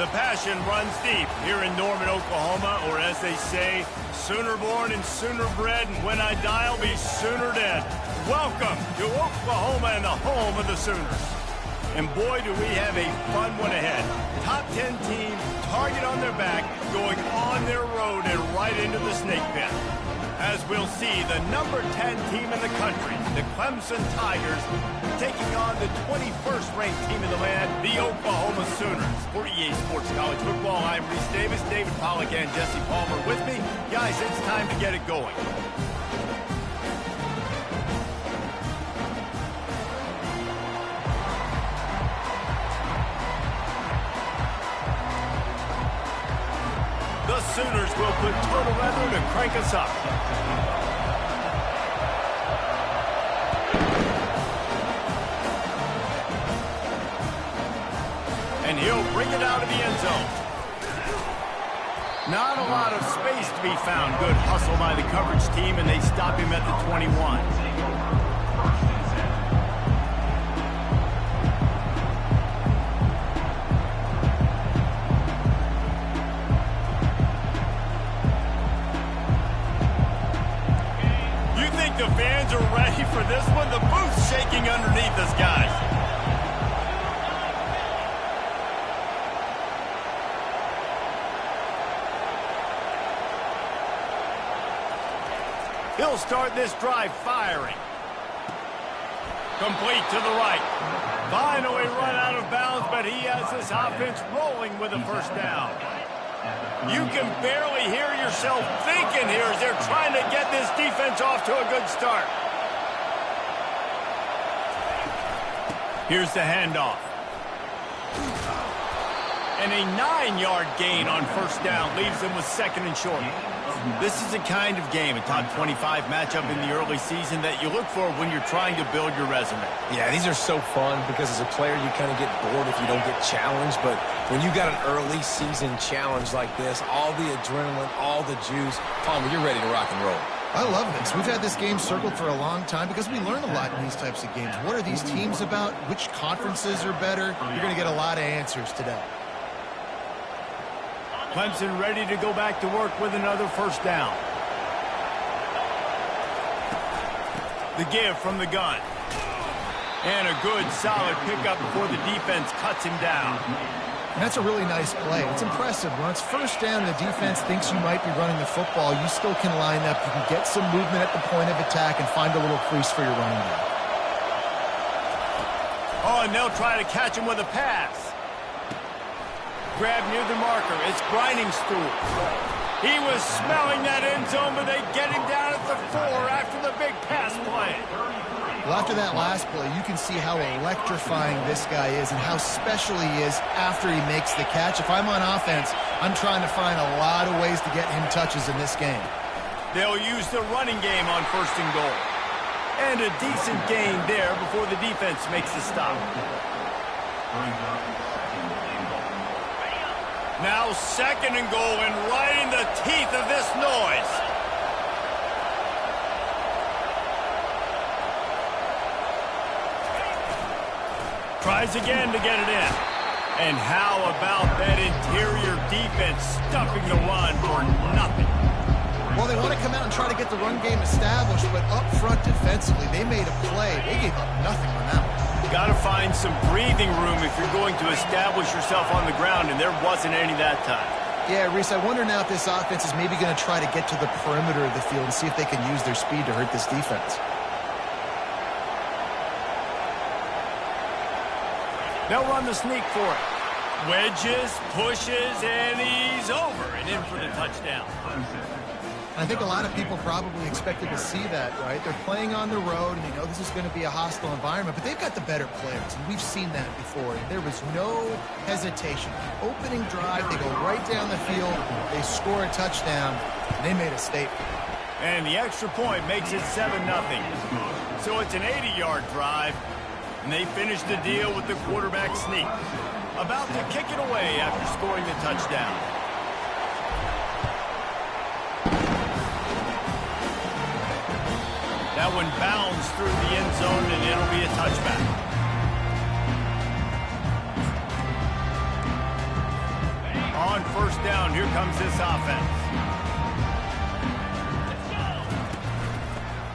The passion runs deep here in Norman, Oklahoma, or as they say, sooner born and sooner bred, and when I die, I'll be sooner dead. Welcome to Oklahoma and the home of the Sooners. And boy, do we have a fun one ahead. Top 10 team, target on their back, going on their road and right into the snake pit. As we'll see, the number 10 team in the country, the Clemson Tigers, taking on the 21st ranked team in the land, the Oklahoma Sooners. For EA Sports College Football, I'm Reese Davis, David Pollack, and Jesse Palmer with me. Guys, it's time to get it going. The Sooners will put total weather to crank us up. And he'll bring it out of the end zone. Not a lot of space to be found. Good hustle by the coverage team, and they stop him at the 21. The fans are ready for this one. The booth's shaking underneath us, guys. He'll start this drive firing. Complete to the right. Finally run out of bounds, but he has this offense rolling with a first down. You can barely hear yourself thinking here as they're trying to get this defense off to a good start. Here's the handoff. And a 9-yard gain on first down leaves them with second and short. This is the kind of game, a top 25 matchup in the early season, that you look for when you're trying to build your resume. Yeah, these are so fun because as a player you kind of get bored if you don't get challenged, but when you got an early season challenge like this, all the adrenaline, all the juice, Palmer, you're ready to rock and roll. I love this. We've had this game circled for a long time because we learn a lot in these types of games. What are these teams about? Which conferences are better? You're going to get a lot of answers today. Clemson ready to go back to work with another first down. The give from the gun. And a good, solid pickup before the defense cuts him down. And that's a really nice play. It's impressive. When it's first down, the defense thinks you might be running the football. You still can line up. You can get some movement at the point of attack and find a little crease for your running game. Oh, and they'll try to catch him with a pass. Grab near the marker. It's Grinding Stool. He was smelling that end zone, but they get him down at the 4 after the big pass play. Well, after that last play, you can see how electrifying this guy is and how special he is after he makes the catch. If I'm on offense, I'm trying to find a lot of ways to get him touches in this game. They'll use the running game on first and goal. And a decent gain there before the defense makes the stop. Now second and goal, and right in the teeth of this noise. Tries again to get it in. And how about that interior defense stuffing the run for nothing? Well, they want to come out and try to get the run game established, but up front defensively, they made a play. They gave up nothing on that one. Got to find some breathing room if you're going to establish yourself on the ground, and there wasn't any that time. Yeah, Reese, I wonder now if this offense is maybe going to try to get to the perimeter of the field and see if they can use their speed to hurt this defense. They'll run the sneak for it. Wedges, pushes, and he's over and in for the touchdown. I think a lot of people probably expected to see that, right? They're playing on the road, and they know this is going to be a hostile environment, but they've got the better players, and we've seen that before. And there was no hesitation. Opening drive, they go right down the field, they score a touchdown, and they made a statement. And the extra point makes it 7-0. So it's an 80-yard drive, and they finish the deal with the quarterback sneak. About to kick it away after scoring the touchdown. That one bounds through the end zone, and it'll be a touchback. first down. Here comes this offense.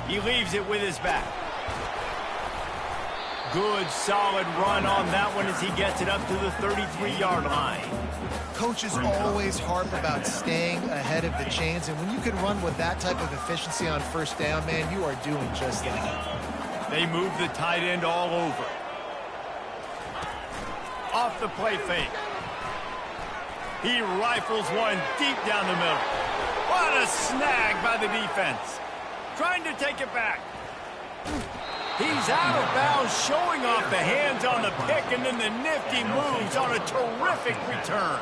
He leaves it with his back. Good, solid run on that one as he gets it up to the 33-yard line. Coaches always harp about staying ahead of the chains, and when you can run with that type of efficiency on first down, man, you are doing just that. They move the tight end all over. Off the play fake. He rifles one deep down the middle. What a snag by the defense. Trying to take it back. He's out of bounds, showing off the hands on the pick, and then the nifty moves on a terrific return.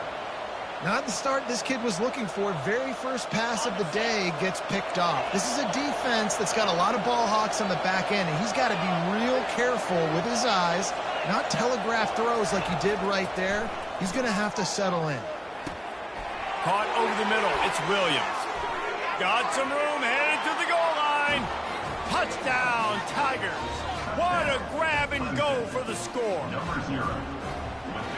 Not the start this kid was looking for. Very first pass of the day gets picked off. This is a defense that's got a lot of ball hawks on the back end, and he's got to be real careful with his eyes, not telegraph throws like he did right there. He's going to have to settle in. Caught over the middle. It's Williams. Got some room, headed to the goal line. Touchdown, Tigers. What a grab and go for the score.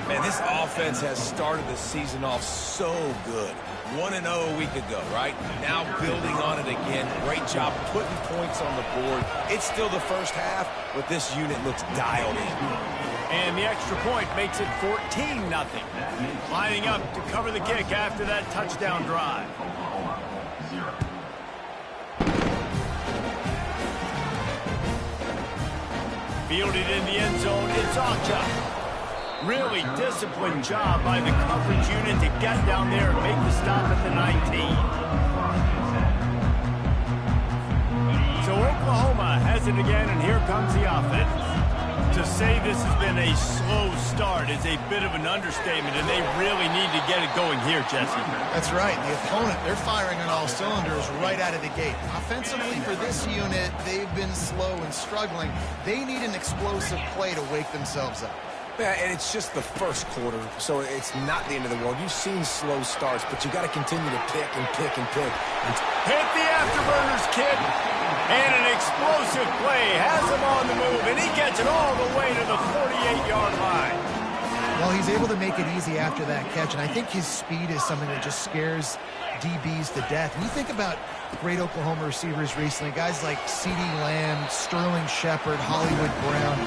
Man, this offense has started the season off so good. 1-0 a week ago, right? Now building on it again. Great job putting points on the board. It's still the first half, but this unit looks dialed in. And the extra point makes it 14-0. Lining up to cover the kick after that touchdown drive. Fielded in the end zone, it's Acha. Really disciplined job by the coverage unit to get down there and make the stop at the 19. So Oklahoma has it again, and here comes the offense. To say this has been a slow start is a bit of an understatement, and they really need to get it going here, Jesse. That's right. The opponent, they're firing on all cylinders right out of the gate. Offensively, for this unit, they've been slow and struggling. They need an explosive play to wake themselves up. Yeah, and it's just the first quarter, so it's not the end of the world. You've seen slow starts, but you got to continue to pick and pick and pick. Hit the afterburners, kid. And an explosive play has him on the move, and he gets it all the way to the 48-yard line. Well, he's able to make it easy after that catch, and I think his speed is something that just scares DBs to death. When you think about great Oklahoma receivers recently, guys like CeeDee Lamb, Sterling Shepard, Hollywood Brown,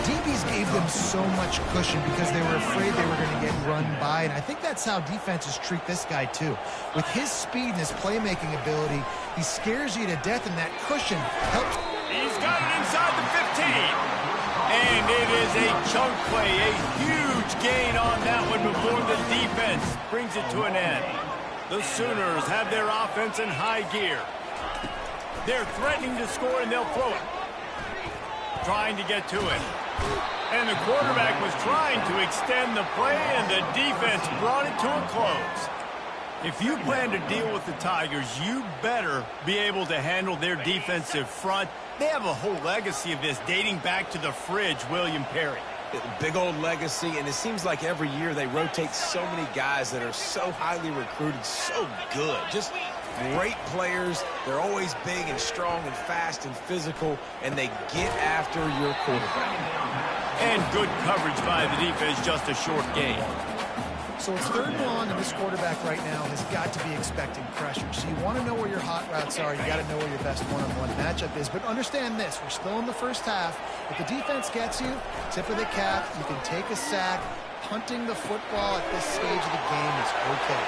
DBs gave them so much cushion because they were afraid they were going to get run by, and I think that's how defenses treat this guy too. With his speed and his playmaking ability, he scares you to death, and that cushion helps. He's got it inside the 15. And it is a chunk play, a huge gain on that one before the defense brings it to an end. The Sooners have their offense in high gear. They're threatening to score, and they'll throw it. Trying to get to it. And the quarterback was trying to extend the play, and the defense brought it to a close. If you plan to deal with the Tigers, you better be able to handle their defensive front. They have a whole legacy of this dating back to the fridge, William Perry. Big old legacy, and it seems like every year they rotate so many guys that are so highly recruited, so good. Just great players. They're always big and strong and fast and physical, and they get after your quarterback. And good coverage by the defense, just a short gain. So it's 3rd and long, and this quarterback right now has got to be expecting pressure. So you want to know where your hot routes are. You got to know where your best one-on-one matchup is. But understand this, we're still in the first half. If the defense gets you, tip of the cap, you can take a sack. Punting the football at this stage of the game is okay.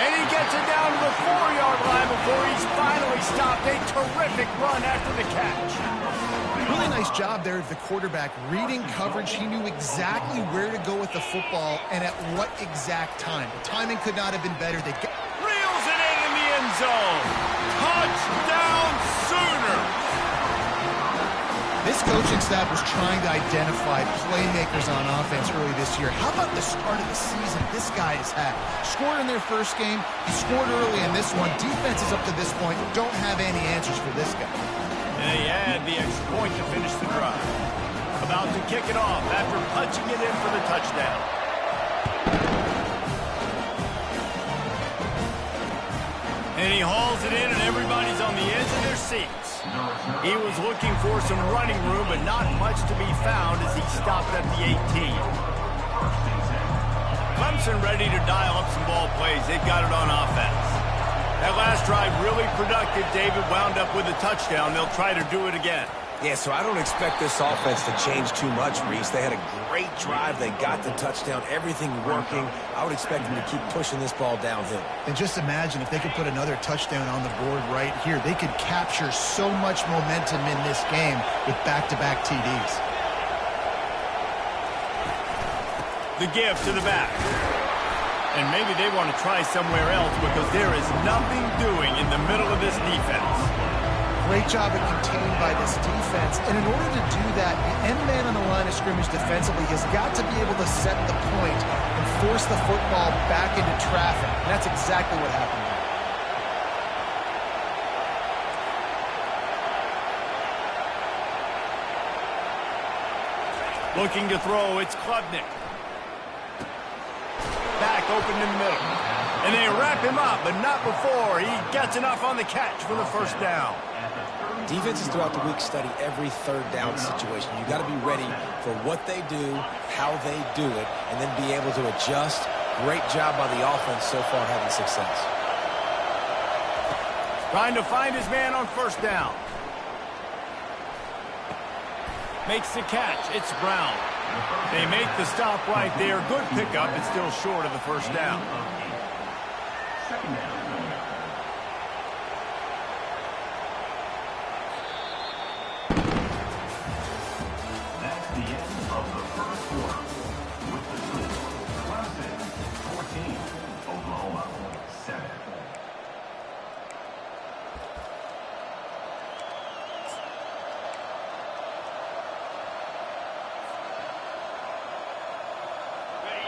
And he gets it down to the 4-yard line before he's finally stopped. A terrific run after the catch. Really nice job there of the quarterback reading coverage. He knew exactly where to go with the football and at what exact time. The timing could not have been better. Reels it in the end zone. Touchdown Sooners. This coaching staff was trying to identify playmakers on offense early this year. How about the start of the season this guy has had? Scored in their first game. He scored early in this one. Defenses up to this point don't have any answers for this guy. And they add the extra point to finish the drive. About to kick it off after punching it in for the touchdown. And he hauls it in, and everybody's on the edge of their seats. He was looking for some running room, but not much to be found as he stopped at the 18. Clemson ready to dial up some ball plays. They've got it on offense. That last drive really productive. David wound up with a touchdown. They'll try to do it again. Yeah, so I don't expect this offense to change too much, Reese. They had a great drive. They got the touchdown. Everything working. I would expect them to keep pushing this ball downhill. And just imagine if they could put another touchdown on the board right here. They could capture so much momentum in this game with back-to-back TDs. The give to the back. And maybe they want to try somewhere else because there is nothing doing in the middle of this defense. Great job at contained by this defense. And in order to do that, the end man on the line of scrimmage defensively has got to be able to set the point and force the football back into traffic. And that's exactly what happened there. Looking to throw, it's Klubnik. Back open in the middle. And they wrap him up, but not before he gets enough on the catch for the first down. Defenses throughout the week study every third down situation. You got to be ready for what they do, how they do it, and then be able to adjust. Great job by the offense so far having success. Trying to find his man on first down. Makes the catch. It's Brown. They make the stop right there. Good pickup. It's still short of the first down. Second down. That's the end of the first quarter. With the score, Clemson 14, Oklahoma 7.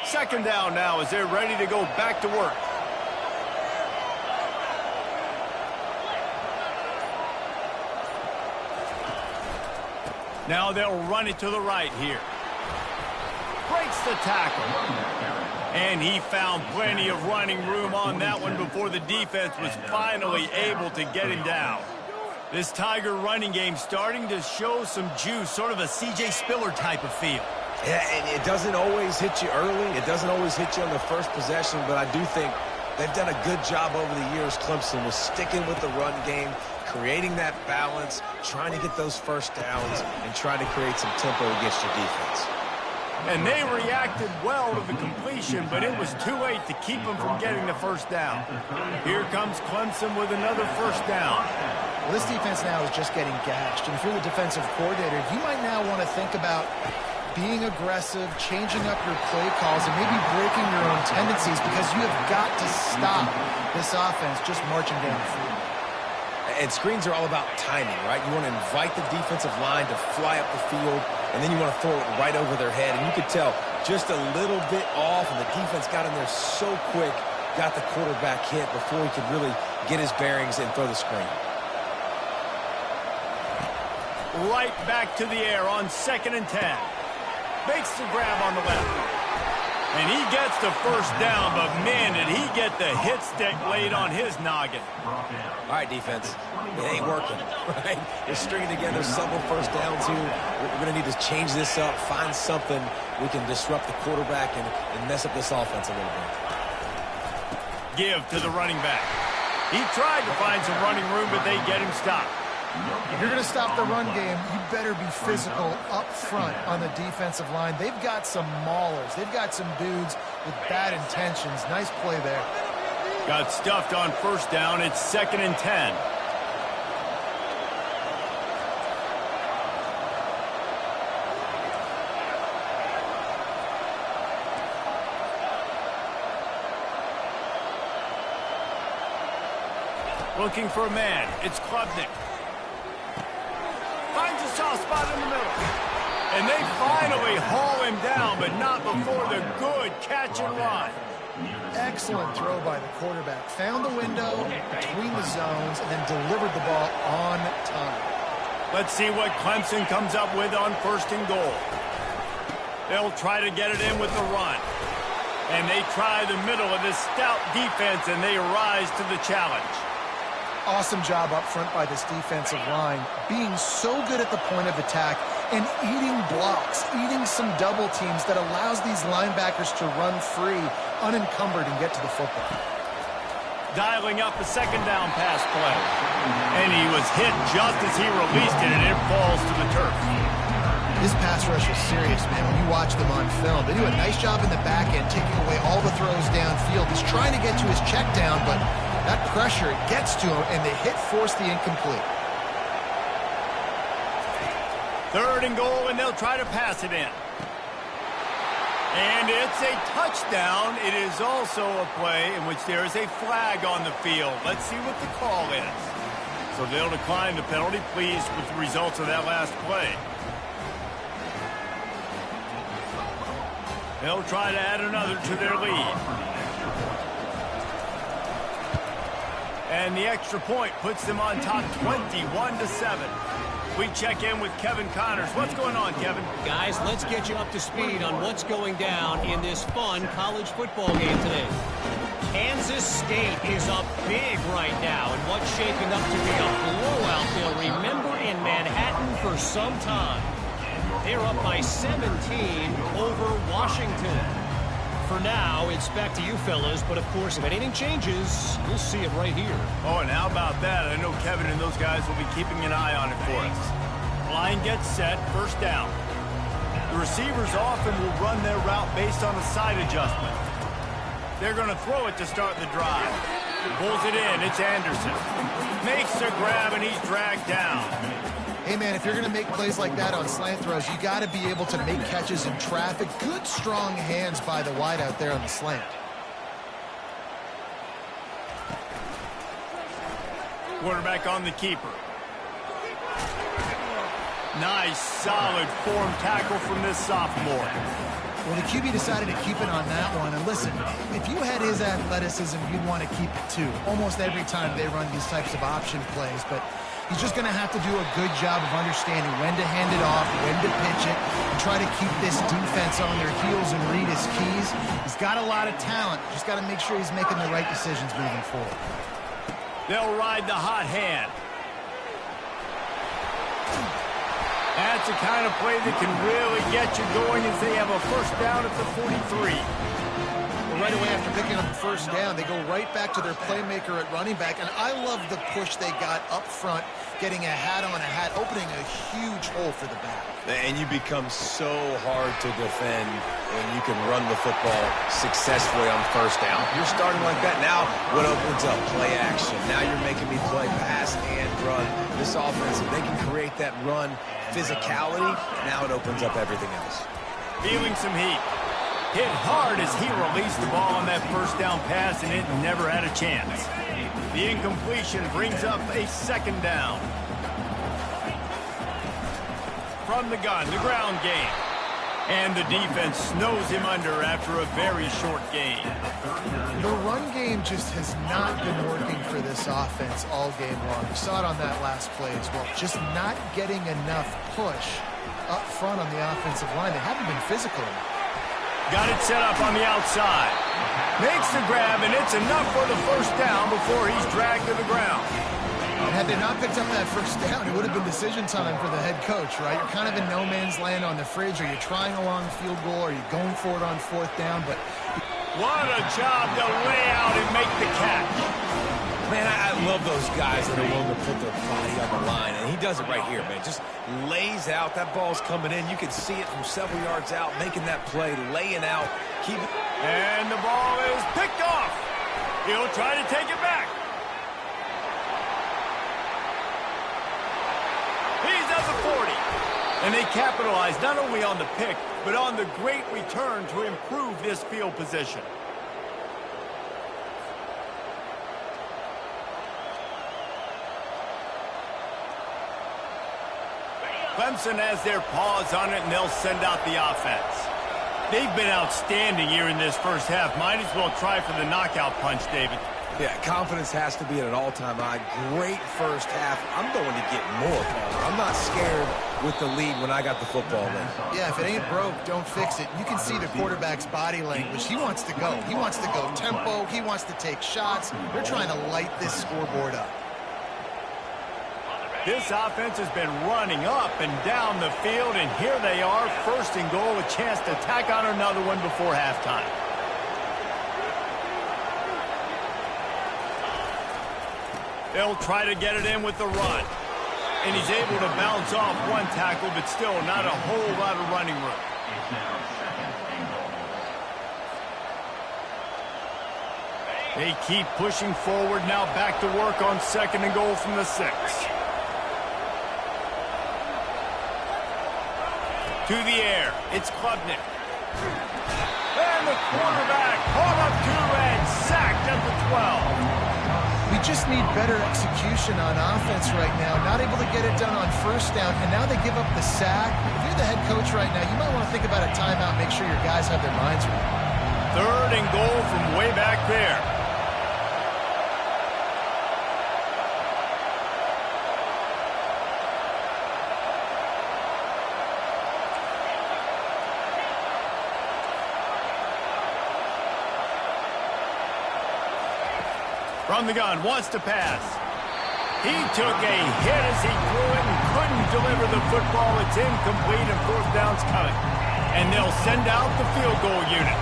Second down now as they're ready to go back to work. Now they'll run it to the right here. Breaks the tackle. And he found plenty of running room on that one before the defense was finally able to get him down. This Tiger running game starting to show some juice, sort of a C.J. Spiller type of feel. Yeah, and it doesn't always hit you early. It doesn't always hit you on the first possession, but I do think they've done a good job over the years, Clemson, with sticking with the run game, creating that balance, trying to get those first downs, and trying to create some tempo against your defense. And they reacted well to the completion, but it was too late to keep them from getting the first down. Here comes Clemson with another first down. Well, this defense now is just getting gashed. And if you're the defensive coordinator, you might now want to think about being aggressive, changing up your play calls, and maybe breaking your own tendencies because you have got to stop this offense just marching down the field. And screens are all about timing, right? You want to invite the defensive line to fly up the field, and then you want to throw it right over their head. And you could tell just a little bit off, and the defense got in there so quick, got the quarterback hit before he could really get his bearings and throw the screen. Right back to the air on 2nd and 10. Makes the grab on the left. And he gets the first down, but man, did he get the hit stick laid on his noggin. All right, defense. It ain't working, right? They're stringing together several first downs here. We're going to need to change this up, find something we can disrupt the quarterback and mess up this offense a little bit. Give to the running back. He tried to find some running room, but they get him stopped. If you're going to stop the run game, you better be physical up front on the defensive line. They've got some maulers. They've got some dudes with bad intentions. Nice play there. Got stuffed on first down. It's 2nd and 10. Looking for a man. It's Klubnik. Finds a soft spot in the middle. And they finally haul him down, but not before the good catch and run. Excellent throw by the quarterback. Found the window between the zones and then delivered the ball on time. Let's see what Clemson comes up with on 1st and goal. They'll try to get it in with the run. And they try the middle of this stout defense, and they rise to the challenge. Awesome job up front by this defensive line, being so good at the point of attack and eating blocks, eating some double teams that allows these linebackers to run free, unencumbered, and get to the football. Dialing up a second down pass play. And he was hit just as he released it, and it falls to the turf. This pass rush is serious, man. When you watch them on film, they do a nice job in the back end, taking away all the throws downfield. He's trying to get to his check down, but that pressure, it gets to him, and the hit forced the incomplete. 3rd and goal, and they'll try to pass it in. And it's a touchdown. It is also a play in which there is a flag on the field. Let's see what the call is. So they'll decline the penalty, pleased with the results of that last play. They'll try to add another to their lead. And the extra point puts them on top 21-7. We check in with Kevin Connors. What's going on, Kevin? Guys, let's get you up to speed on what's going down in this fun college football game today. Kansas State is up big right now in what's shaping up to be a blowout they'll remember in Manhattan for some time. They're up by 17 over Washington. For now, it's back to you fellas, but of course, if anything changes, we'll see it right here. Oh, and how about that? I know Kevin and those guys will be keeping an eye on it for us. Line gets set, 1st down. The receivers often will run their route based on a side adjustment. They're going to throw it to start the drive. Pulls it in, it's Anderson. Makes a grab, and he's dragged down. Hey, man, if you're going to make plays like that on slant throws, you got to be able to make catches in traffic. Good, strong hands by the wide out there on the slant. Quarterback on the keeper. Nice, solid form tackle from this sophomore. Well, the QB decided to keep it on that one. And listen, if you had his athleticism, you'd want to keep it too. Almost every time they run these types of option plays. But he's just going to have to do a good job of understanding when to hand it off, when to pitch it, and try to keep this defense on their heels and read his keys. He's got a lot of talent. Just got to make sure he's making the right decisions moving forward. They'll ride the hot hand. That's the kind of play that can really get you going as they have a 1st down at the 43. Well, right away after picking up the 1st down, they go right back to their playmaker at running back. And I love the push they got up front, getting a hat on a hat, opening a huge hole for the back. And you become so hard to defend when you can run the football successfully on 1st down. You're starting like that. Now, what opens up? Play action. Now you're making me play pass and run. This offense, if they can create that run physicality, now it opens up everything else. Feeling some heat. Hit hard as he released the ball on that 1st down pass, and it never had a chance. The incompletion brings up a 2nd down. From the gun, the ground game. And the defense snows him under after a very short game. The run game just has not been working for this offense all game long. We saw it on that last play as well. Just not getting enough push up front on the offensive line. They haven't been physical enough. Got it set up on the outside. Makes the grab, and it's enough for the 1st down before he's dragged to the ground. And had they not picked up that 1st down, it would have been decision time for the head coach, right? You're kind of in no man's land on the fridge. Are you trying a long field goal? Are you going for it on 4th down? But what a job to lay out and make the catch. Man, I love those guys that are willing to put their body on the line, and he does it right here, man. Just lays out. That ball's coming in. You can see it from several yards out, making that play, laying out. Keep it. And the ball is picked off. He'll try to take it back. He's at the 40. And they capitalize not only on the pick, but on the great return to improve this field position. Clemson has their paws on it, and they'll send out the offense. They've been outstanding here in this 1st half. Might as well try for the knockout punch, David. Yeah, confidence has to be at an all-time high. Great 1st half. I'm going to get more, Palmer. I'm not scared with the lead when I got the football in. Yeah, if it ain't broke, don't fix it. You can see the quarterback's body language. He wants to go. He wants to go tempo. He wants to take shots. They're trying to light this scoreboard up. This offense has been running up and down the field, and here they are, first and goal, a chance to tack on another one before halftime. They'll try to get it in with the run. And he's able to bounce off one tackle, but still not a whole lot of running room. It's now second and goal. They keep pushing forward, now back to work on second and goal from the 6. To the air, it's Klubnik. And the quarterback caught up to and sacked at the 12. We just need better execution on offense right now. Not able to get it done on first down, and now they give up the sack. If you're the head coach right now, you might want to think about a timeout, make sure your guys have their minds right. Third and goal from way back there. From the gun, wants to pass. He took a hit as he threw it and couldn't deliver the football. It's incomplete and fourth down's coming. And they'll send out the field goal unit.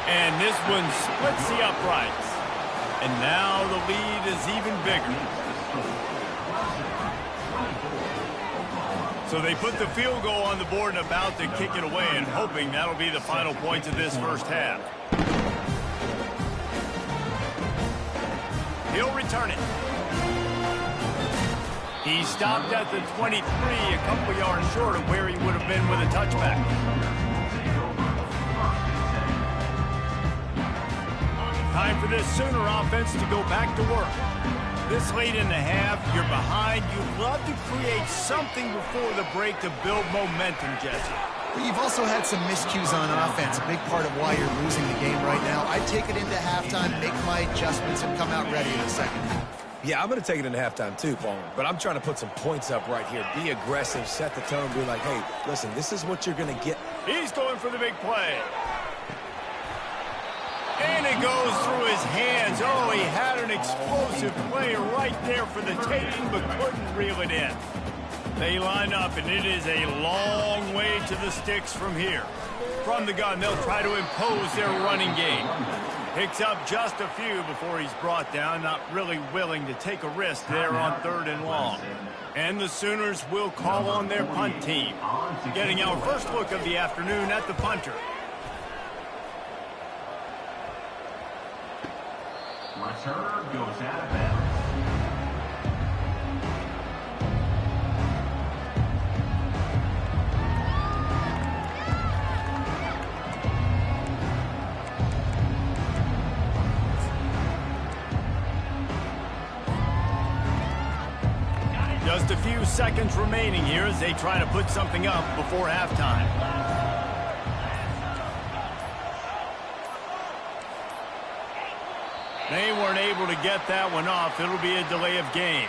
And this one splits the uprights. And now the lead is even bigger. So they put the field goal on the board and about to kick it away, and hoping that'll be the final points of this first half. He'll return it. He stopped at the 23, a couple yards short of where he would have been with a touchback. Time for this Sooner offense to go back to work. This late in the half, you're behind. You'd love to create something before the break to build momentum, Jesse. But you've also had some miscues on offense, a big part of why you're losing the game right now. I'd take it into halftime, make my adjustments, and come out ready in the second half. Yeah, I'm going to take it into halftime too, Paul. But I'm trying to put some points up right here. Be aggressive, set the tone, be like, hey, listen, this is what you're going to get. He's going for the big play. And it goes through his hands. Oh, he had an explosive play right there for the taking, but couldn't reel it in. They line up, and it is a long way to the sticks from here. From the gun, they'll try to impose their running game. Picks up just a few before he's brought down, not really willing to take a risk there on third and long. And the Sooners will call on their punt team. Getting our first look of the afternoon at the punter. Return goes out of bounds. Just a few seconds remaining here as they try to put something up before halftime. They weren't able to get that one off. It'll be a delay of game.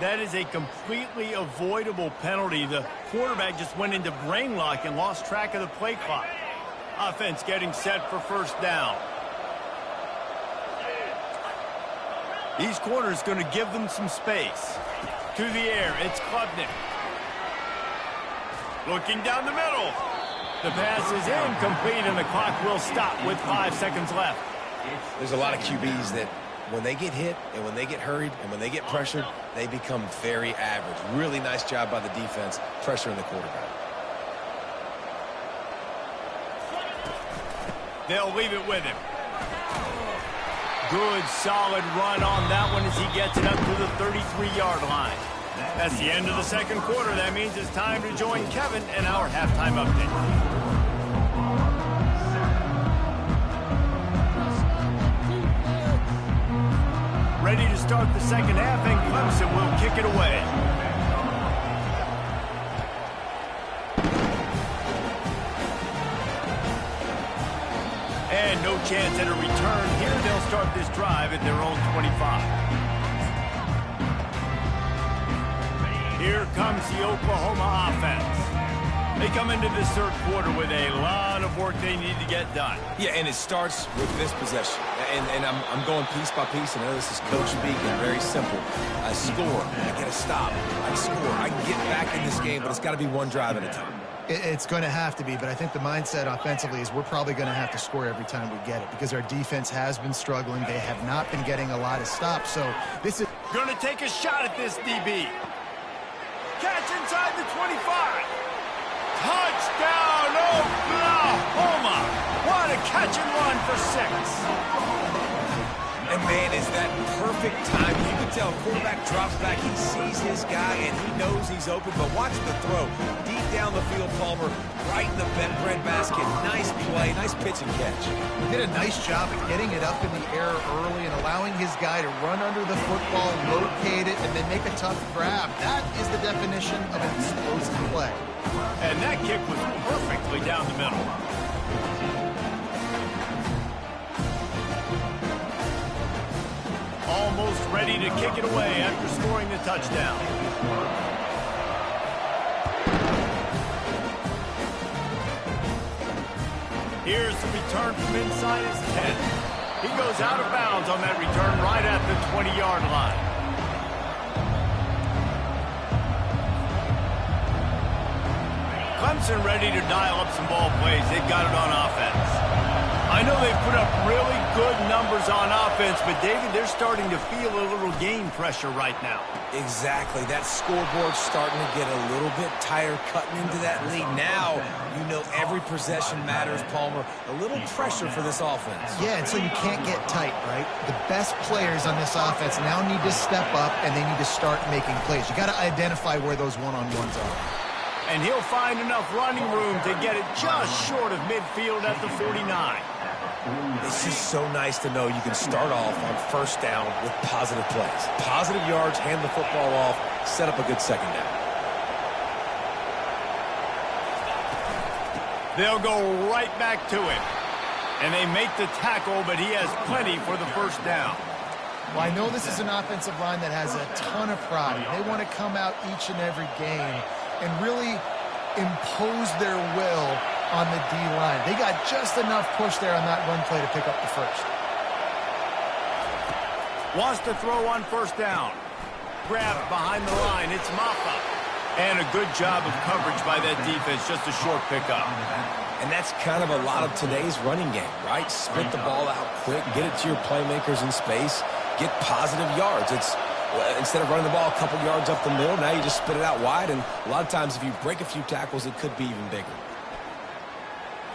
That is a completely avoidable penalty. The quarterback just went into brain lock and lost track of the play clock. Offense getting set for first down. These corners going to give them some space. To the air, it's Klubnik. Looking down the middle. The pass is incomplete, and the clock will stop with 5 seconds left. There's a lot of QBs that when they get hit and when they get hurried and when they get pressured, they become very average. Really nice job by the defense, pressuring the quarterback. They'll leave it with him. Good, solid run on that one as he gets it up to the 33-yard line. That's the end of the second quarter. That means it's time to join Kevin in our halftime update. Ready to start the second half, and Clemson will kick it away. And no chance at a return here. They'll start this drive at their own 25. Here comes the Oklahoma offense. They come into this third quarter with a lot of work they need to get done. Yeah, and it starts with this possession. And I'm going piece by piece. I know this is coach speaking, very simple. I score, I get a stop, I score, I can get back in this game, but it's got to be one drive at a time. It's going to have to be, but I think the mindset offensively is we're probably going to have to score every time we get it because our defense has been struggling. They have not been getting a lot of stops, so this is... Going to take a shot at this DB. Catch inside the 25. Touchdown, Oklahoma! What a catch and run for 6. And, man, is that perfect time. You can tell quarterback drops back. He sees his guy, and he knows he's open. But watch the throw. Deep down the field, Palmer, right in the bread basket. Nice play, nice pitch and catch. He did a nice job of getting it up in the air early and allowing his guy to run under the football, locate it, and then make a tough grab. That is the definition of an explosive play. And that kick was perfectly down the middle. Almost ready to kick it away after scoring the touchdown. Here's the return from inside his 10. He goes out of bounds on that return right at the 20-yard line. Clemson ready to dial up some ball plays. They've got it on offense. I know they've put up really good numbers on offense, but, David, they're starting to feel a little game pressure right now. Exactly. That scoreboard's starting to get a little bit tired cutting into that lead. Now, you know every possession matters, Palmer. A little pressure for this offense. Yeah, and so you can't get tight, right? The best players on this offense now need to step up, and they need to start making plays. You got to identify where those one-on-ones are. And he'll find enough running room to get it just short of midfield at the 49. It's just so nice to know you can start off on first down with positive plays. Positive yards, hand the football off, set up a good second down. They'll go right back to it. And they make the tackle, but he has plenty for the first down. Well, I know this is an offensive line that has a ton of pride. They want to come out each and every game and really impose their will on the D-line. They got just enough push there on that run play to pick up the first. Wants to throw on first down. Grabbed behind the line. It's Maffa. And a good job of coverage by that defense. Just a short pickup. And that's kind of a lot of today's running game, right? Spit the ball out quick, get it to your playmakers in space, get positive yards. It's instead of running the ball a couple yards up the middle, now you just spit it out wide. And a lot of times if you break a few tackles, it could be even bigger.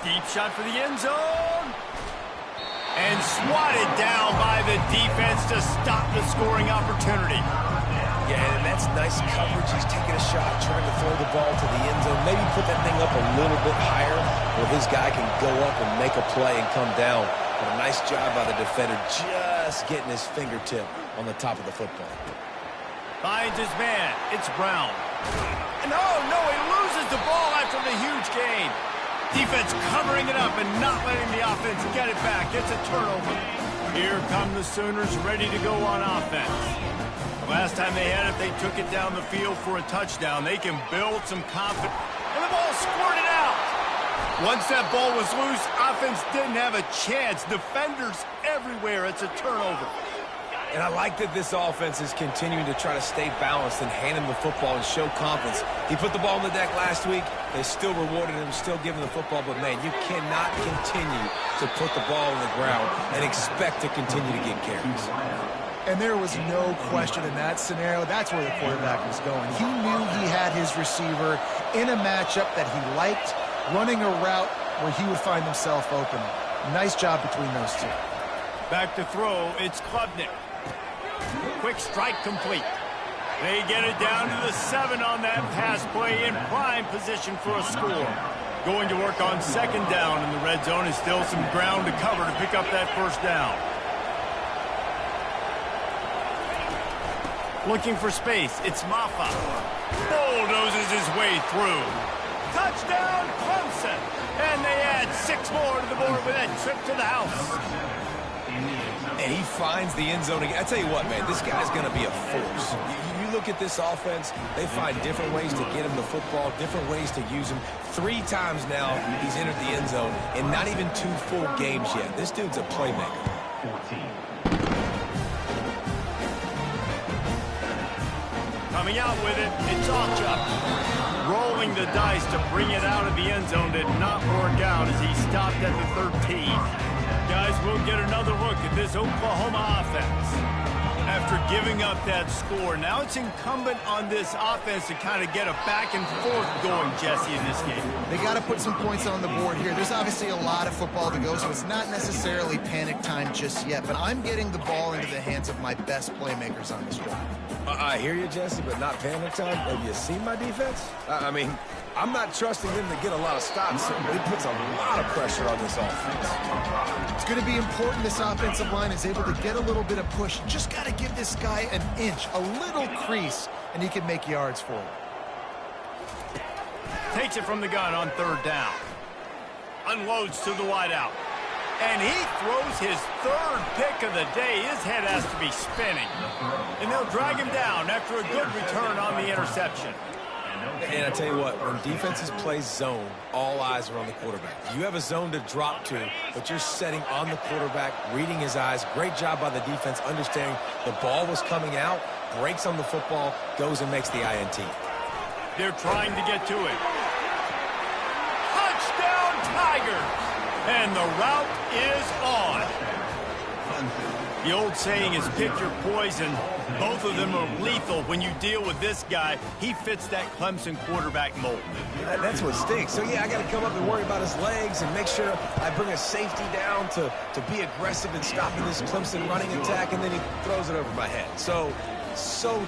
Deep shot for the end zone. And swatted down by the defense to stop the scoring opportunity. Yeah, and that's nice coverage. He's taking a shot, trying to throw the ball to the end zone. Maybe put that thing up a little bit higher where his guy can go up and make a play and come down. But a nice job by the defender just getting his fingertip on the top of the football. Finds his man. It's Brown. And oh, no, he loses the ball after the huge gain. Defense covering it up and not letting the offense get it back. It's a turnover. Here come the Sooners ready to go on offense. Last time they had it, they took it down the field for a touchdown. They can build some confidence. And the ball squirted out. Once that ball was loose, offense didn't have a chance. Defenders everywhere. It's a turnover. And I like that this offense is continuing to try to stay balanced and hand him the football and show confidence. He put the ball on the deck last week. They still rewarded him, still giving the football. But, man, you cannot continue to put the ball on the ground and expect to continue to get carries. And there was no question in that scenario. That's where the quarterback was going. He knew he had his receiver in a matchup that he liked, running a route where he would find himself open. Nice job between those two. Back to throw, it's Klubnik. Quick strike complete. They get it down to the 7 on that pass play in prime position for a score. Going to work on second down in the red zone. Is still some ground to cover to pick up that first down. Looking for space, it's Maffa. Bulldozes his way through. Touchdown, Clemson! And they add 6 more to the board with that trip to the house. And he finds the end zone again. I tell you what, man, this guy's going to be a force. You look at this offense, they find different ways to get him the football, different ways to use him. 3 times now he's entered the end zone, and not even 2 full games yet. This dude's a playmaker. 14. Coming out with it, it's Ocha. Rolling the dice to bring it out of the end zone did not work out as he stopped at the 13. Guys, we'll get another look at this Oklahoma offense. After giving up that score, now it's incumbent on this offense to kind of get a back and forth going, Jesse, in this game. They got to put some points on the board here. There's obviously a lot of football to go, so it's not necessarily panic time just yet, but I'm getting the ball into the hands of my best playmakers on this drive. I hear you, Jesse, but not panic time. Have you seen my defense? I mean, I'm not trusting them to get a lot of stops. It puts a lot of pressure on this offense. It's going to be important this offensive line is able to get a little bit of push. Just got to give this guy an inch, a little crease, and he can make yards for it. Takes it from the gun on 3rd down. Unloads to the wideout. And he throws his 3rd pick of the day. His head has to be spinning. And they'll drag him down after a good return on the interception. And I tell you what, when defenses play zone, all eyes are on the quarterback. You have a zone to drop to, but you're setting on the quarterback, reading his eyes. Great job by the defense, understanding the ball was coming out, breaks on the football, goes and makes the INT. They're trying to get to it. Touchdown, Tigers! And the route is on. The old saying is pick your poison. Both of them are lethal when you deal with this guy. He fits that Clemson quarterback mold. That's what stinks. So, yeah, I got to come up and worry about his legs and make sure I bring a safety down to be aggressive in stopping this Clemson running attack, and then he throws it over my head. So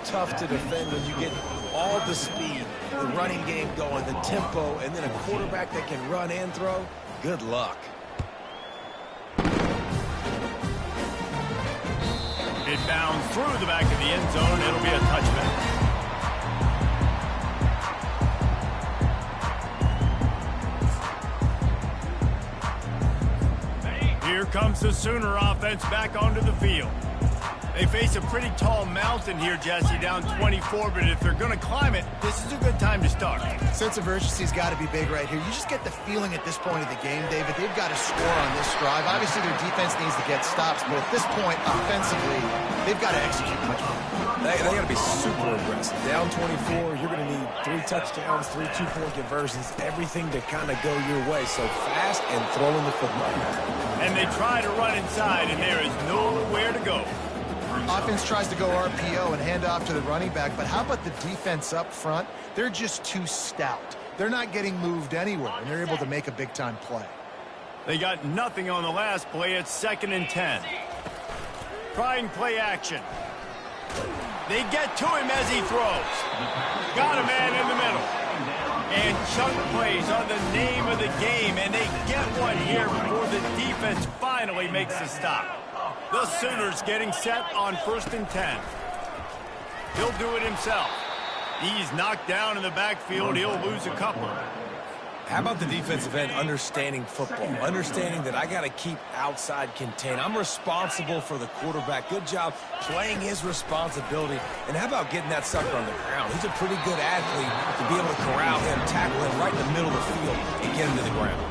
tough to defend when you get all the speed, the running game going, the tempo, and then a quarterback that can run and throw. Good luck. It bounds through the back of the end zone. It'll be a touchback. Here comes the Sooner offense back onto the field. They face a pretty tall mountain here, Jesse, down 24, but if they're going to climb it, this is a good time to start. Sense of urgency's got to be big right here. You just get the feeling at this point of the game, David, they've got to score on this drive. Obviously, their defense needs to get stops, but at this point, offensively, they've got to execute much more. They got to be super aggressive. Down 24, you're going to need 3 touchdowns, 3 two-point conversions, everything to kind of go your way. So fast and throwing the football. And they try to run inside, and there is nowhere to go. Offense tries to go RPO and hand off to the running back, but how about the defense up front? They're just too stout. They're not getting moved anywhere, and they're able to make a big-time play. They got nothing on the last play. It's 2nd and 10. Trying play action. They get to him as he throws. Got a man in the middle. And chunk plays on the name of the game, and they get one here before the defense finally makes the stop. The Sooners getting set on 1st and 10. He'll do it himself. He's knocked down in the backfield. He'll lose a couple. How about the defensive end understanding football, understanding that I got to keep outside contained. I'm responsible for the quarterback. Good job playing his responsibility. And how about getting that sucker on the ground? He's a pretty good athlete to be able to corral him, tackle him right in the middle of the field, and get him to the ground.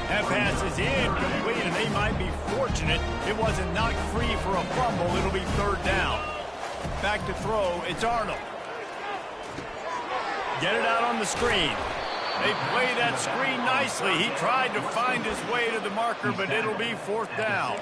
That pass is incomplete, and they might be fortunate it wasn't knocked free for a fumble. It'll be 3rd down. Back to throw, it's Arnold. Get it out on the screen. They play that screen nicely. He tried to find his way to the marker, but it'll be 4th down.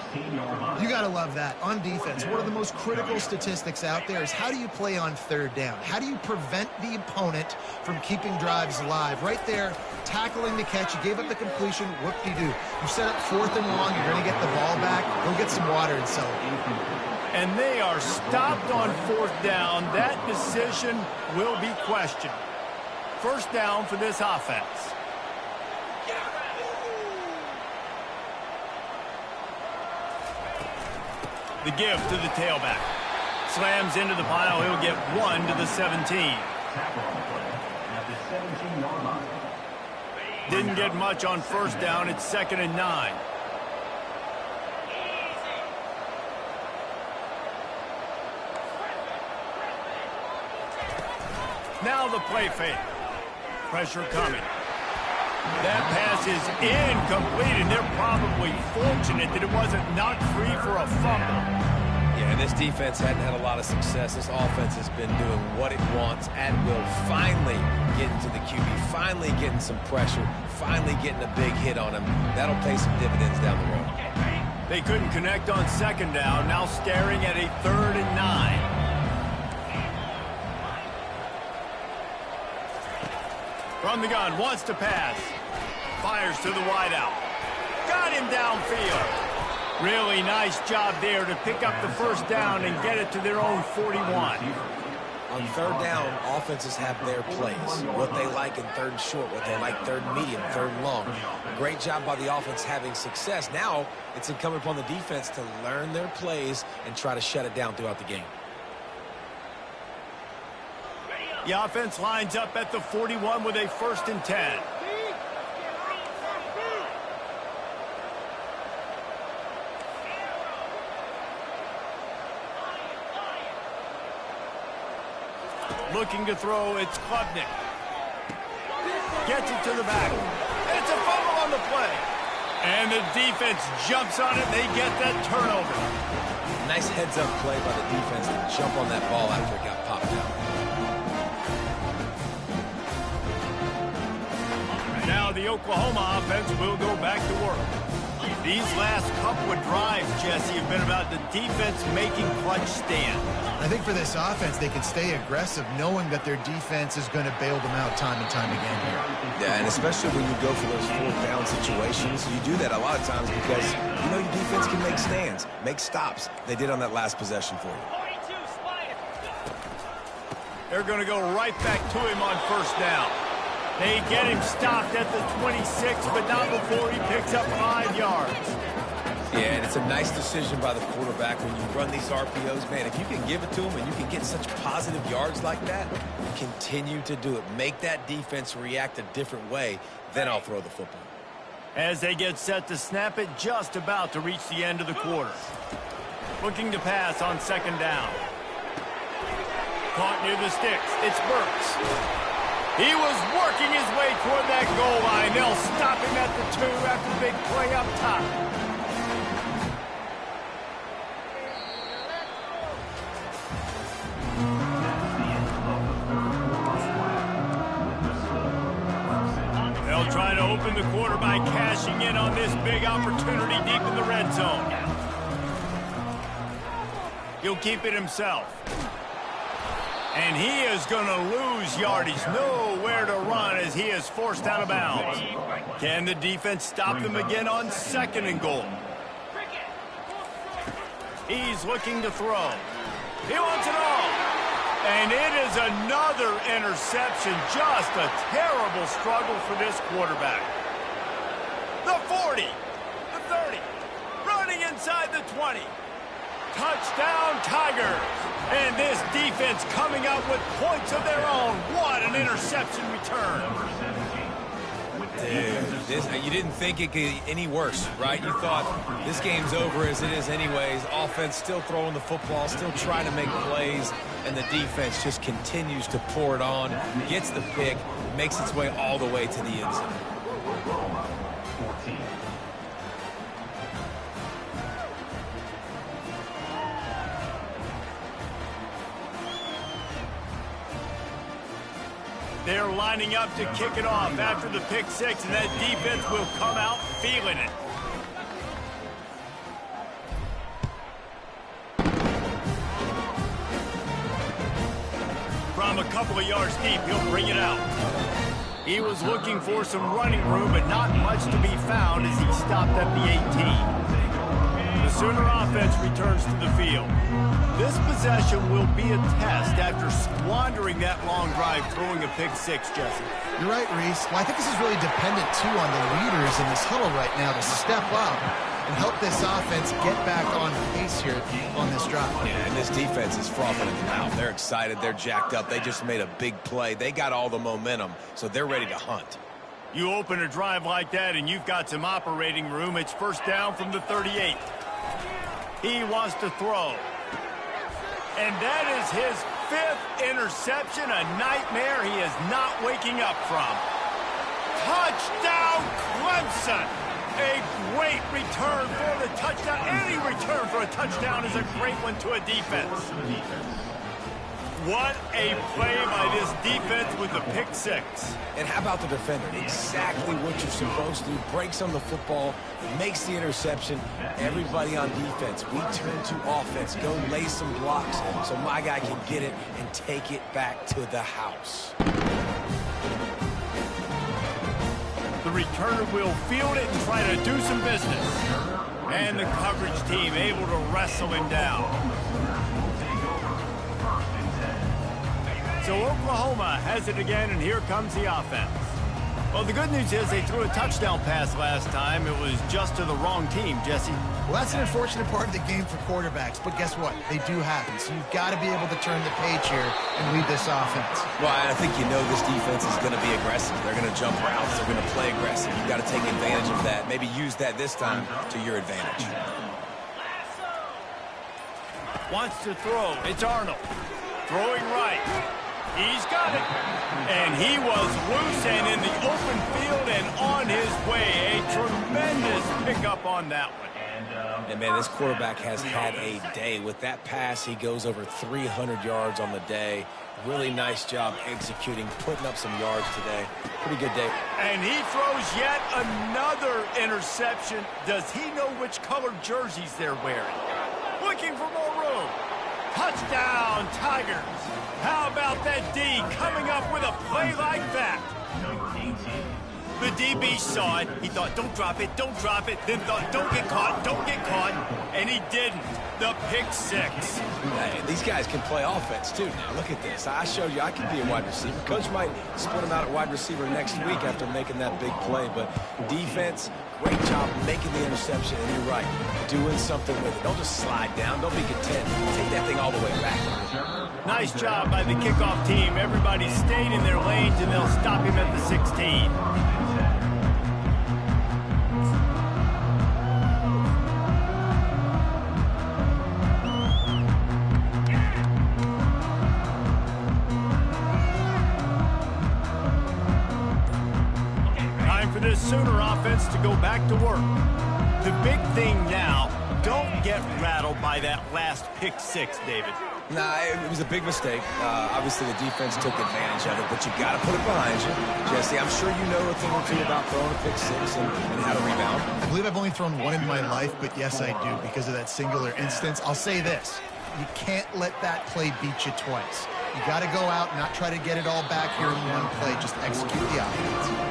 You got to love that. On defense, one of the most critical statistics out there is how do you play on 3rd down? How do you prevent the opponent from keeping drives alive? Right there, tackling the catch. You gave up the completion. What do? You set up 4th and long. You're going to get the ball back. Go get some water and celebrate. And they are stopped on 4th down. That decision will be questioned. 1st down for this offense. The give to the tailback. Slams into the pile. He'll get 1 to the 17. Didn't get much on 1st down. It's 2nd and 9. Now the play fake. Pressure coming. That pass is incomplete, and they're probably fortunate that it wasn't knocked free for a fumble. Yeah, this defense hadn't had a lot of success. This offense has been doing what it wants at will. Finally getting to the QB, finally getting some pressure, finally getting a big hit on him. That'll pay some dividends down the road. They couldn't connect on second down, now staring at a 3rd and 9. From the gun, wants to pass. Fires to the wideout. Got him downfield. Really nice job there to pick up the first down and get it to their own 41. On third down, offenses have their plays. What they like in 3rd and short, what they like 3rd and medium, 3rd and long. Great job by the offense having success. Now it's incumbent upon the defense to learn their plays and try to shut it down throughout the game. The offense lines up at the 41 with a 1st and 10. Looking to throw, it's Klubnik. Gets it to the back. It's a fumble on the play. And the defense jumps on it. They get that turnover. Nice heads-up play by the defense to jump on that ball after it got popped out. Now the Oklahoma offense will go back to work. These last couple of drives, Jesse, have been about the defense making clutch stand. I think for this offense, they can stay aggressive knowing that their defense is going to bail them out time and time again here. Yeah, and especially when you go for those 4th down situations, you do that a lot of times because you know your defense can make stands, make stops. They did on that last possession for you. They're going to go right back to him on 1st down. They get him stopped at the 26, but not before he picks up 5 yards. Yeah, and it's a nice decision by the quarterback when you run these RPOs. Man, if you can give it to him and you can get such positive yards like that, continue to do it. Make that defense react a different way, then I'll throw the football. As they get set to snap it, just about to reach the end of the quarter. Looking to pass on 2nd down. Caught near the sticks. It's Burks. He was working his way toward that goal line. They'll stop him at the 2 after the big play up top. They'll try to open the quarter by cashing in on this big opportunity deep in the red zone. He'll keep it himself. And he is going to lose yardage. Nowhere to run as he is forced out of bounds. Can the defense stop them again on 2nd and goal? He's looking to throw. He wants it all. And it is another interception. Just a terrible struggle for this quarterback. The 40, the 30, running inside the 20. Touchdown, Tigers. And this defense coming up with points of their own. What an interception return. Dude, you didn't think it could get any worse, right? You thought this game's over as it is anyways. Offense still throwing the football, still trying to make plays, and the defense just continues to pour it on, gets the pick, makes its way all the way to the end zone. They're lining up to kick it off after the pick 6, and that defense will come out feeling it. From a couple of yards deep, he'll bring it out. He was looking for some running room, but not much to be found as he stopped at the 18. The Sooner offense returns to the field. This possession will be a test after squandering that long drive throwing a pick 6, Jesse. You're right, Reese. Well, I think this is really dependent, too, on the leaders in this huddle right now to step up and help this offense get back on pace here on this drive. Yeah, and this defense is frothing at the mouth. They're excited. They're jacked up. They just made a big play. They got all the momentum, so they're ready to hunt. You open a drive like that and you've got some operating room. It's 1st down from the 38. He wants to throw. And that is his 5th interception, a nightmare he is not waking up from. Touchdown, Clemson! A great return for the touchdown. Any return for a touchdown is a great one to a defense. What a play by this defense with the pick 6. And how about the defender? Exactly what you're supposed to do. Breaks on the football, makes the interception. Everybody on defense, we turn to offense. Go lay some blocks so my guy can get it and take it back to the house. The returner will field it and try to do some business. And the coverage team able to wrestle him down. So Oklahoma has it again, and here comes the offense. Well, the good news is they threw a touchdown pass last time. It was just to the wrong team, Jesse. Well, that's an unfortunate part of the game for quarterbacks, but guess what? They do happen, so you've got to be able to turn the page here and lead this offense. Well, I think you know this defense is going to be aggressive. They're going to jump routes. They're going to play aggressive. You've got to take advantage of that. Maybe use that this time to your advantage. Wants to throw. It's Arnold. Throwing right. He's got it. And he was loose and in the open field and on his way. A tremendous pickup on that one. And, man, this quarterback has had a day. With that pass, he goes over 300 yards on the day. Really nice job executing, putting up some yards today. Pretty good day. And he throws yet another interception. Does he know which colored jerseys they're wearing? Looking for more room. Touchdown, Tigers. How about that D coming up with a play like that? The DB saw it. He thought, don't drop it, don't drop it. Then thought, don't get caught, don't get caught. And he didn't. The pick 6. Hey, these guys can play offense, too. Now, look at this. I showed you I can be a wide receiver. Coach might split him out at wide receiver next week after making that big play. But defense, great job making the interception. And you're right, doing something with it. Don't just slide down. Don't be content. Take that thing all the way back. Nice job by the kickoff team. Everybody stayed in their lanes, and they'll stop him at the 16. For this Sooner offense to go back to work. The big thing now, don't get rattled by that last pick 6, David. Nah, it was a big mistake. Obviously, the defense took advantage of it, but you got to put it behind you. Jesse, I'm sure you know a thing or two about throwing a pick 6 and how to rebound. I believe I've only thrown one in my life, but yes, I do because of that singular instance. I'll say this. You can't let that play beat you twice. You got to go out and not try to get it all back here in one play. Just execute the offense.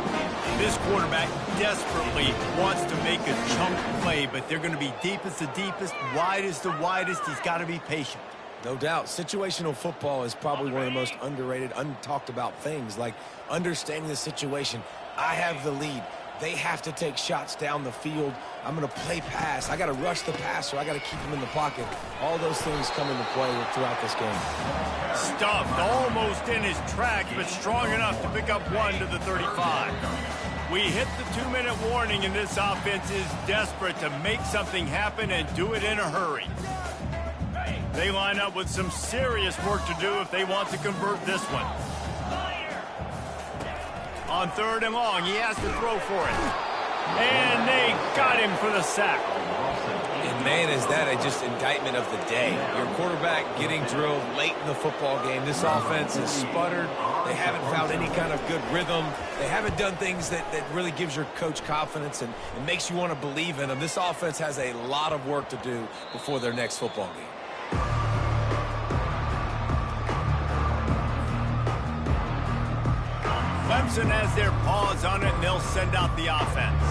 This quarterback desperately wants to make a chunk play, but they're going to be deep as the deepest, wide as the widest. He's got to be patient. No doubt. Situational football is probably one of the most underrated, untalked about things, like understanding the situation. I have the lead. They have to take shots down the field. I'm going to play pass. I got to rush the passer. I got to keep him in the pocket. All those things come into play throughout this game. Stuffed almost in his tracks, but strong enough to pick up 1 to the 35. We hit the 2-minute warning, and this offense is desperate to make something happen and do it in a hurry. They line up with some serious work to do if they want to convert this one. On 3rd and long, he has to throw for it. And they got him for the sack. And, man, is that just indictment of the day. Your quarterback getting drilled late in the football game. This offense has sputtered. They haven't found any kind of good rhythm. They haven't done things that really gives your coach confidence and makes you want to believe in them. This offense has a lot of work to do before their next football game. Clemson has their paws on it, and they'll send out the offense.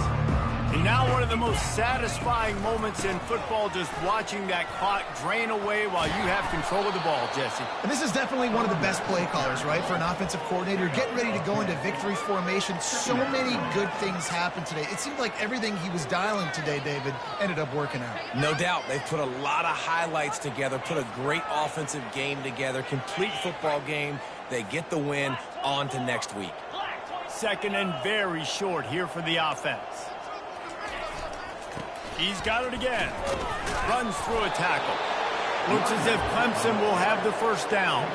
And now one of the most satisfying moments in football, just watching that clock drain away while you have control of the ball, Jesse. And this is definitely one of the best play callers, right, for an offensive coordinator. Getting ready to go into victory formation. So many good things happened today. It seemed like everything he was dialing today, David, ended up working out. No doubt. They've put a lot of highlights together, put a great offensive game together, complete football game. They get the win. On to next week. 2nd and very short here for the offense. He's got it again. Runs through a tackle. Looks as if Clemson will have the first down.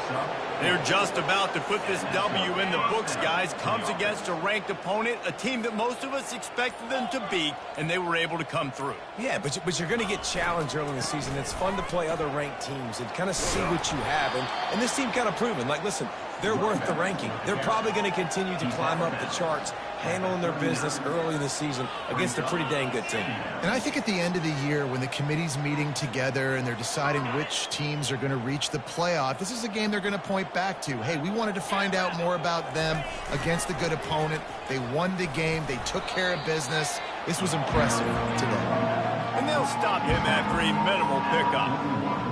They're just about to put this W in the books, guys. Comes against a ranked opponent, a team that most of us expected them to beat, and they were able to come through. Yeah, but you're going to get challenged early in the season. It's fun to play other ranked teams and kind of see what you have. And this team kind of proven, like, listen, they're worth the ranking. They're probably going to continue to climb up the charts, handling their business early in the season against a pretty dang good team. And I think at the end of the year, when the committee's meeting together and they're deciding which teams are going to reach the playoff, this is a game they're going to point back to. Hey, we wanted to find out more about them against a good opponent. They won the game. They took care of business. This was impressive today. And they'll stop him after a minimal pickup.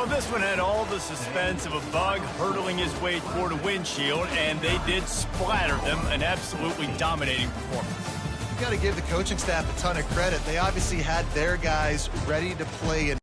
This one had all the suspense of a bug hurtling his way toward a windshield, and they did splatter them. An absolutely dominating performance. You got to give the coaching staff a ton of credit. They obviously had their guys ready to play in